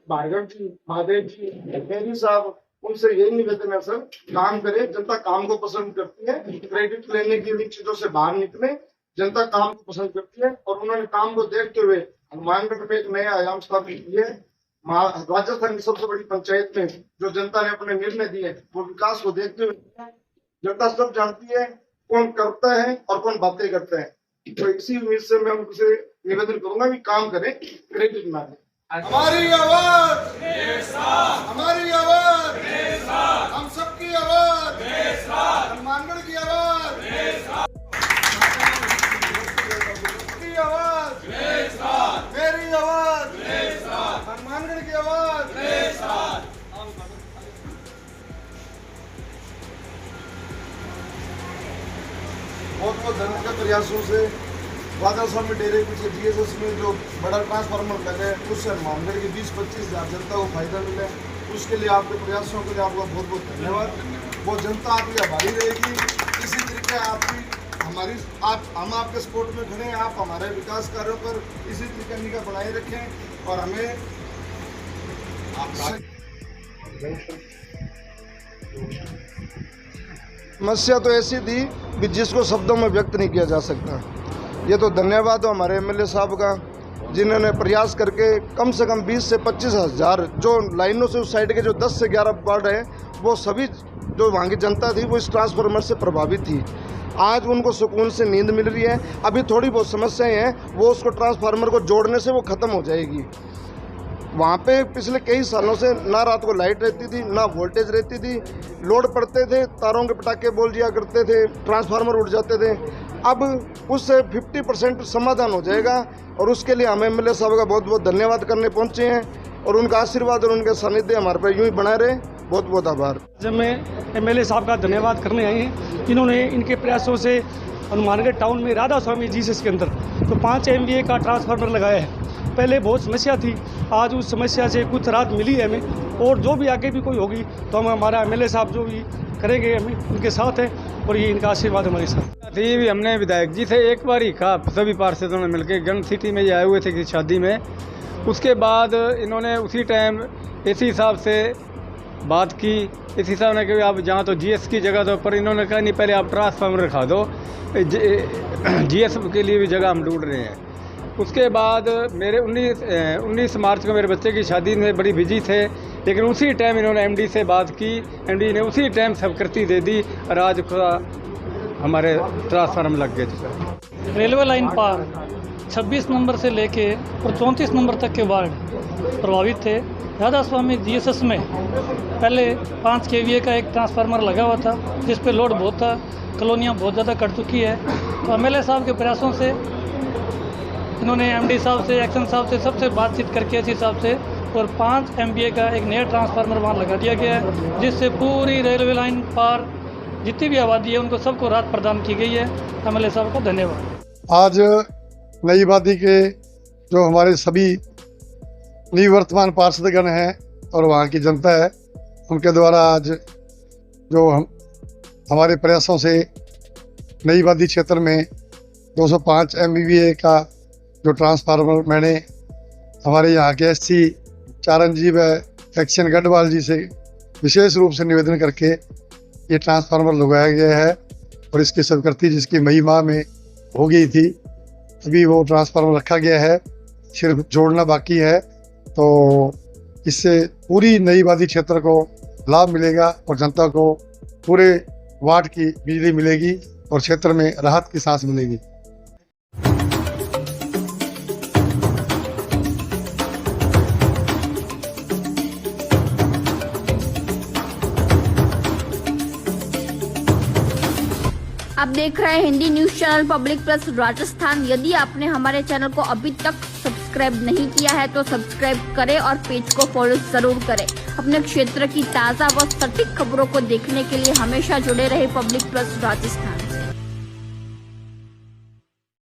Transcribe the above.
भार्गव जी, महादेव जी, मेरी साहब, उनसे यही निवेदन है सर, काम करें। जनता काम को पसंद करती है, क्रेडिट लेने की इन चीजों से बाहर निकले। जनता काम को पसंद करती है और उन्होंने काम को देखते हुए हनुमानगढ़ में एक नया आयाम स्थापित किया है। राजस्थान की सबसे बड़ी पंचायत में जो जनता ने अपने निर्णय दिए वो विकास को देखते हुए। जनता सब जानती है कौन करता है और कौन बातें करता है, तो इसी उम्मीद से मैं उनसे निवेदन करूंगा कि काम करें, क्रेडिट ना दें। हमारी आवाज, हमारी आवाज, हम सबकी आवाज, हनुमानगढ़ की आवाज, की आवाज, मेरी आवाज, हनुमानगढ़ की आवाज। बहुत बहुत धन के प्रयासों से वादा स्वामी डेरे पीछे जीएसएस में जो बड़ा ट्रांसफार्मर लगा है उससे हनुमानगढ़ की 20-25 हज़ार जनता को फायदा मिले, उसके लिए आपके प्रयासों के लिए आपका बहुत बहुत धन्यवाद। वो जनता आपकी आभारी रहेगी। इसी तरीके हम आपके सपोर्ट में खड़े हैं। आप हमारे विकास कार्यों पर इसी तरीके निगाह बनाए रखें और हमें समस्या तो ऐसी थी कि जिसको शब्दों में व्यक्त नहीं किया जा सकता। ये तो धन्यवाद हो हमारे एमएलए साहब का, जिन्होंने प्रयास करके कम से कम 20 से 25 हज़ार जो लाइनों से उस साइड के जो 10 से 11 वार्ड हैं वो सभी जो वहाँ की जनता थी वो इस ट्रांसफार्मर से प्रभावित थी। आज उनको सुकून से नींद मिल रही है। अभी थोड़ी बहुत समस्याएं हैं, वो उसको ट्रांसफार्मर को जोड़ने से वो ख़त्म हो जाएगी। वहाँ पे पिछले कई सालों से ना रात को लाइट रहती थी, ना वोल्टेज रहती थी, लोड पड़ते थे, तारों के पटाखे बोल दिया करते थे, ट्रांसफार्मर उड़ जाते थे। अब उससे 50% समाधान हो जाएगा और उसके लिए हम एमएलए साहब का बहुत बहुत धन्यवाद करने पहुँचे हैं और उनका आशीर्वाद और उनके सानिध्य हमारे पर यूँ ही बनाए रहे। बहुत बहुत आभार। जब मैं एमएलए साहब का धन्यवाद करने आए हैं, इन्होंने इनके प्रयासों से हनुमानगढ़ टाउन में राधा स्वामी जीसस के अंदर तो 5 MVA का ट्रांसफार्मर लगाया है। पहले बहुत समस्या थी, आज उस समस्या से कुछ राहत मिली है हमें, और जो भी आगे भी कोई होगी तो हम हमारा एमएलए साहब जो भी करेंगे हम उनके साथ हैं और ये इनका आशीर्वाद हमारे साथ। ये भी हमने विधायक जी से एक बार ही कहा, सभी पार्षदों ने मिलकर गन सिटी में ये आए हुए थे कि शादी में। उसके बाद इन्होंने उसी टाइम एसी साहब से बात की। एसी साहब ने कहा आप जहाँ तो जीएस की जगह तो, पर इन्होंने कहा नहीं पहले आप ट्रांसफार्मर रखा दो, जीएस के लिए भी जगह हम ढूंढ रहे हैं। उसके बाद मेरे 19 मार्च को मेरे बच्चे की शादी में बड़ी बिजी थे, लेकिन उसी टाइम इन्होंने एमडी से बात की, एमडी ने उसी टाइम स्वीकृति दे दी और आज हमारे ट्रांसफार्मर लग गए। रेलवे लाइन पार 26 नंबर से लेके और 34 नंबर तक के वार्ड प्रभावित थे। राधा स्वामी जीएसएस में पहले 5 KVA का एक ट्रांसफार्मर लगा हुआ था जिस पे लोड बहुत था, कॉलोनियाँ बहुत ज़्यादा कट चुकी है। तो एमएलए साहब के प्रयासों से इन्होंने एमडी साहब से, एक्शन साहब से, सबसे बातचीत करके इस हिसाब से और 5 MVA का एक नया ट्रांसफार्मर वहाँ लगा दिया गया है, जिससे पूरी रेलवे लाइन पार जितनी भी आबादी है उनको सबको राहत प्रदान की गई है। एमएलए साहब को धन्यवाद। आज नई आबादी के जो हमारे सभी निवर्तमान पार्षदगण हैं और वहाँ की जनता है, उनके द्वारा आज जो हमारे प्रयासों से नई आबादी क्षेत्र में 205 MVA का जो ट्रांसफार्मर मैंने हमारे यहाँ के SC चारणजीव एक्शन गढ़वाल जी से विशेष रूप से निवेदन करके ये ट्रांसफार्मर लगाया गया है और इसकी स्वीकृति जिसकी मई माह में हो गई थी, अभी वो ट्रांसफार्मर रखा गया है, सिर्फ जोड़ना बाकी है। तो इससे पूरी नई आबादी क्षेत्र को लाभ मिलेगा और जनता को पूरे वार्ड की बिजली मिलेगी और क्षेत्र में राहत की सांस मिलेगी। आप देख रहे हैं Hindi news channel public plus Rajasthan. यदि आपने हमारे चैनल को अभी तक सब्सक्राइब नहीं किया है तो सब्सक्राइब करें और पेज को फॉलो जरूर करें। अपने क्षेत्र की ताज़ा व सटीक खबरों को देखने के लिए हमेशा जुड़े रहे पब्लिक प्लस राजस्थान।